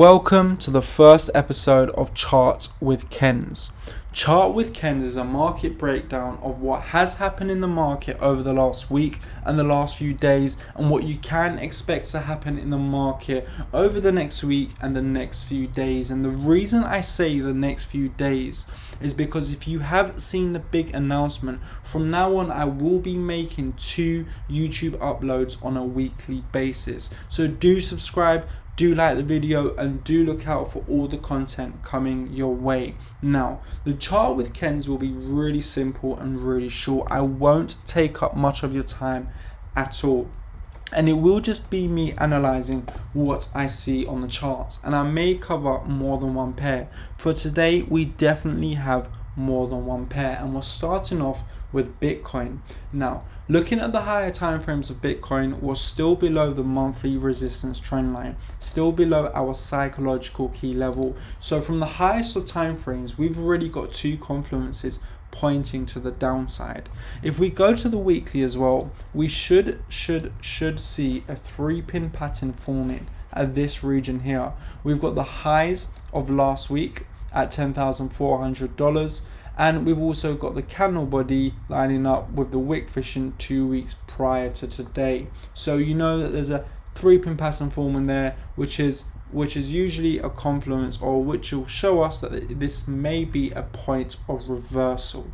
Welcome to the first episode of Chart with Kens. Chart with Kens is a market breakdown of what has happened in the market over the last week and the last few days, and what you can expect to happen in the market over the next week and the next few days. And the reason I say the next few days is because if you have seen the big announcement, from now on I will be making 2 YouTube uploads on a weekly basis. So do subscribe, do like the video, and do look out for all the content coming your way. Now, the chart with Kens will be really simple and really short. I won't take up much of your time at all. And it will just be me analyzing what I see on the charts. And I may cover more than one pair. For today, we definitely have more than one pair. And we're starting off with Bitcoin. Now, looking at the higher time frames of Bitcoin, was still below the monthly resistance trend line, still below our psychological key level. So from the highest of time frames, we've already got 2 confluences pointing to the downside. If we go to the weekly as well, we should see a 3-pin pattern forming at this region here. We've got the highs of last week at $10,400. And we've also got the candle body lining up with the wick fishing 2 weeks prior to today. So you know that there's a 3-pin pattern forming there, which is usually a confluence, or which will show us that this may be a point of reversal.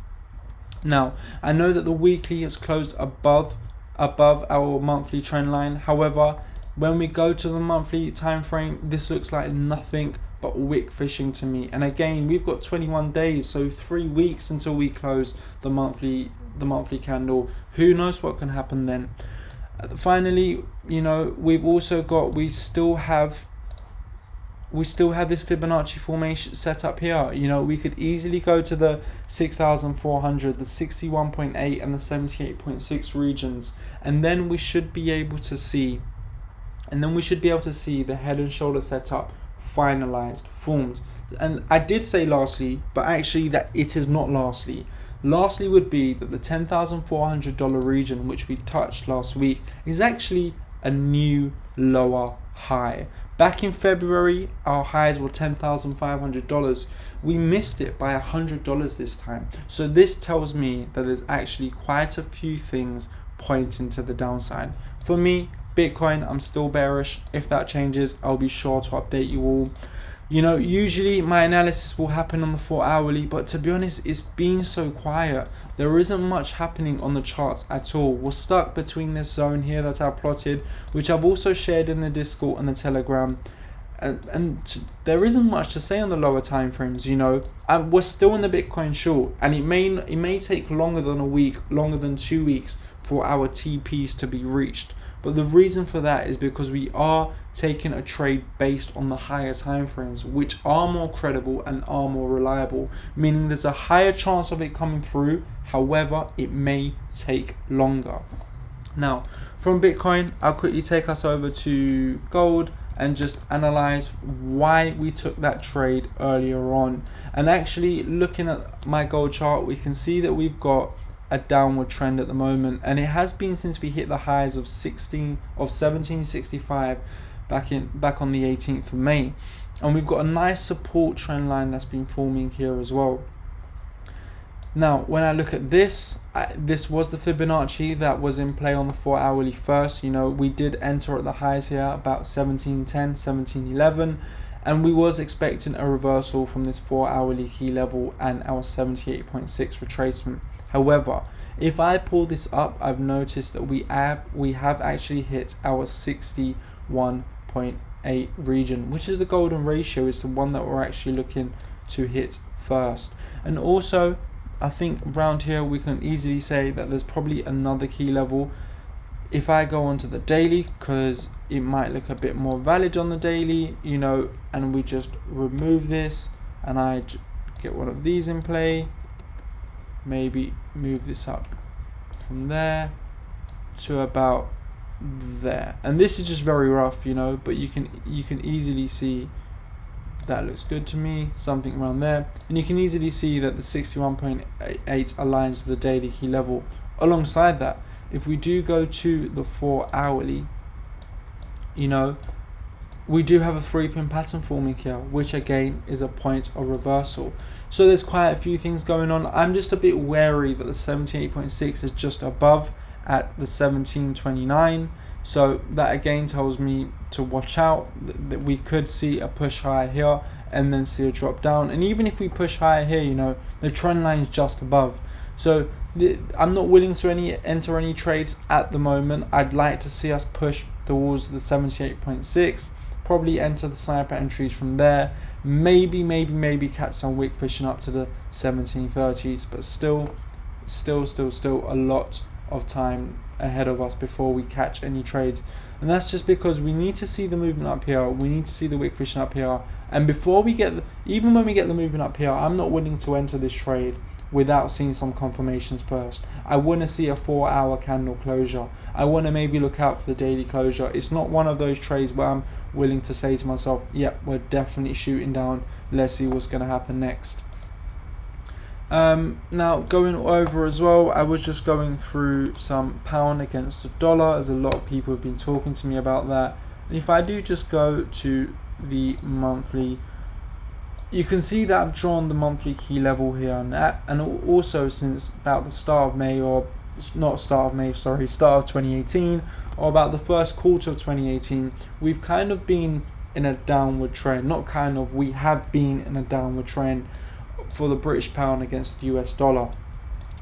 Now, I know that the weekly has closed above our monthly trend line. However, when we go to the monthly time frame, this looks like nothing but wick fishing to me. And again, we've got 21 days, so 3 weeks until we close the monthly candle. Who knows what can happen then? Finally, you know, we still have this Fibonacci formation set up here. You know, we could easily go to the 6,400, the 61.8 and the 78.6 regions, and then we should be able to see the head and shoulder setup finalized, formed. And I did say lastly, but actually that it is not lastly. Lastly would be that the $10,400 region, which we touched last week, is actually a new lower high. Back in February, our highs were $10,500. We missed it by $100 this time. So this tells me that there's actually quite a few things pointing to the downside. For me, Bitcoin, I'm still bearish. If that changes, I'll be sure to update you all. You know, usually my analysis will happen on the 4-hourly, but to be honest, it's been so quiet. There isn't much happening on the charts at all. We're stuck between this zone here that I've plotted, which I've also shared in the Discord and the Telegram. And there isn't much to say on the lower time frames. You know, we're still in the Bitcoin short, and it may take longer than a week, longer than 2 weeks for our TPs to be reached. But the reason for that is because we are taking a trade based on the higher time frames, which are more credible and are more reliable, meaning there's a higher chance of it coming through. However, it may take longer. Now, from Bitcoin, I'll quickly take us over to gold and just analyze why we took that trade earlier on. And actually, looking at my gold chart, we can see that we've got a downward trend at the moment, and it has been since we hit the highs of 1765 back on the 18th of May, and we've got a nice support trend line that's been forming here as well. Now, when I look at this, this was the Fibonacci that was in play on the 4-hourly first. You know, we did enter at the highs here about 1710, 1711, and we was expecting a reversal from this 4-hourly key level and our 78.6 retracement. However, if I pull this up, I've noticed that we have actually hit our 61.8 region, which is the golden ratio. Is the one that we're actually looking to hit first. And also, I think around here we can easily say that there's probably another key level. If I go onto the daily, because it might look a bit more valid on the daily, you know, and we just remove this, and I get one of these in play. Maybe move this up from there to about there, and this is just very rough, you know, but you can easily see that looks good to me, something around there, and you can easily see that the 61.8 aligns with the daily key level. Alongside that, if we do go to the 4-hourly, you know, we do have a 3-pin pattern forming here, which again is a point of reversal. So there's quite a few things going on. I'm just a bit wary that the 78.6 is just above at the 1729. So that again tells me to watch out, that we could see a push higher here and then see a drop down. And even if we push higher here, you know, the trend line is just above. So I'm not willing to enter any trades at the moment. I'd like to see us push towards the 78.6, probably enter the sniper entries from there. Maybe catch some wick fishing up to the 1730s, but still a lot of time ahead of us before we catch any trades. And that's just because we need to see the movement up here, we need to see the wick fishing up here, and before we get even when we get the movement up here, I'm not willing to enter this trade without seeing some confirmations first. I want to see a 4-hour candle closure. I want to maybe look out for the daily closure. It's not one of those trades where I'm willing to say to myself, yep, we're definitely shooting down, let's see what's going to happen next. Now going over as well, I was just going through some pound against the dollar, as a lot of people have been talking to me about that. And if I do just go to the monthly, you can see that I've drawn the monthly key level here and that, and also since about the start of May, or not start of May, sorry, start of 2018, or about the first quarter of 2018, we've kind of been in a downward trend. Not kind of, we have been in a downward trend for the British pound against the US dollar.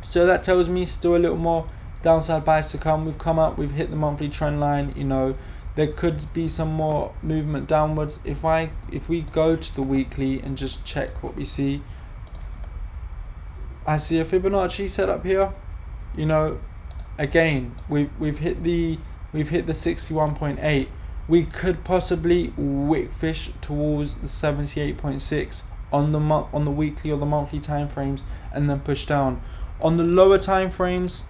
So that tells me still a little more downside bias to come. We've come up, we've hit the monthly trend line, you know, there could be some more movement downwards. If we go to the weekly and just check what we see, I see a Fibonacci setup here. You know, again, we've hit the 61.8. We could possibly wick fish towards the 78.6 on the weekly or the monthly time frames, and then push down. On the lower time frames,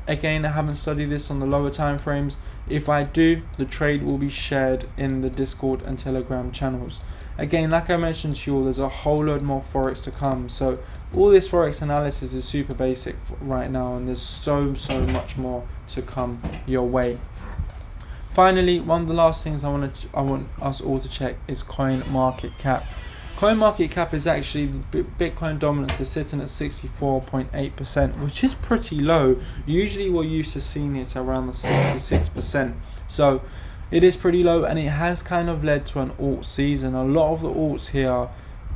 again, I haven't studied this on the lower time frames. If I do, the trade will be shared in the Discord and Telegram channels. Again, like I mentioned to you all, there's a whole load more Forex to come. So all this Forex analysis is super basic right now, and there's so much more to come your way. Finally, one of the last things I want us all to check is coin market cap. Coin market cap is actually, Bitcoin dominance is sitting at 64.8%, which is pretty low. Usually we're used to seeing it around the 66%. So it is pretty low, and it has kind of led to an alt season. A lot of the alts here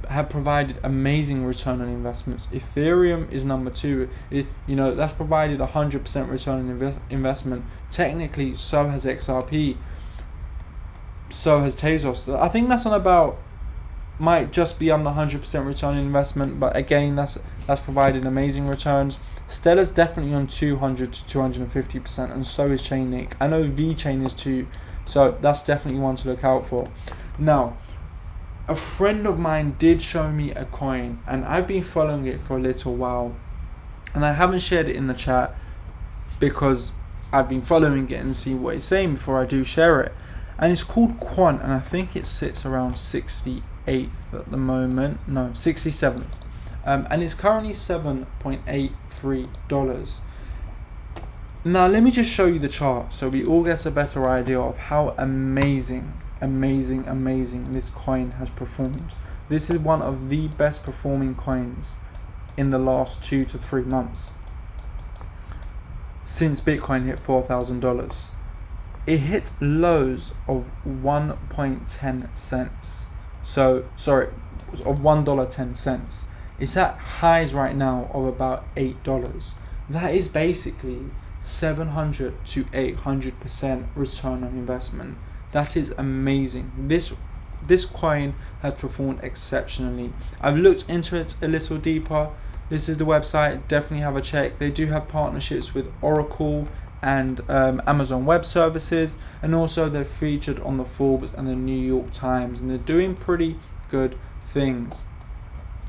have provided amazing return on investments. Ethereum is number 2. That's provided 100% return on investment. Technically, so has XRP. So has Tezos. I think that's on about, might just be under 100% return on investment, but again, that's provided amazing returns. Stellar's definitely on 200 to 250%, and so is Chainlink. I know VeChain is too, so that's definitely one to look out for. Now, a friend of mine did show me a coin, and I've been following it for a little while, and I haven't shared it in the chat because I've been following it and see what it's saying before I do share it. And it's called Quant, and I think it sits around 68th at the moment, no, 67th, and it's currently $7.83. Now let me just show you the chart so we all get a better idea of how amazing this coin has performed. This is one of the best performing coins in the last 2 to 3 months since Bitcoin hit $4,000. It hit lows of 1.10 cents. So, sorry, of $1.10. It's at highs right now of about $8. That is basically 700 to 800% return on investment. That is amazing. This coin has performed exceptionally. I've looked into it a little deeper. This is the website. Definitely have a check. They do have partnerships with Oracle and Amazon Web Services, and also they're featured on the Forbes and the New York Times, and they're doing pretty good things.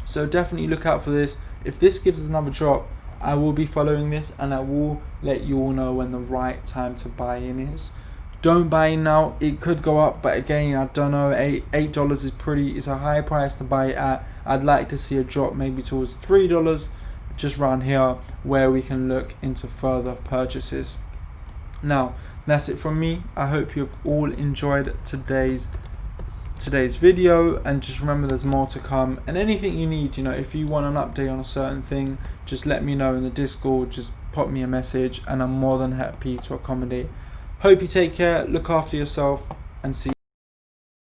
So definitely look out for this. If this gives us another drop, I will be following this, and I will let you all know when the right time to buy in is. Don't buy in now, it could go up, but again, I don't know, $8 is a high price to buy it at. I'd like to see a drop maybe towards $3, just around here, where we can look into further purchases. Now, that's it from me. I hope you've all enjoyed today's today's video, and just remember there's more to come. And anything you need, you know, if you want an update on a certain thing, just let me know in the Discord, just pop me a message and I'm more than happy to accommodate. Hope you take care, look after yourself, and see you.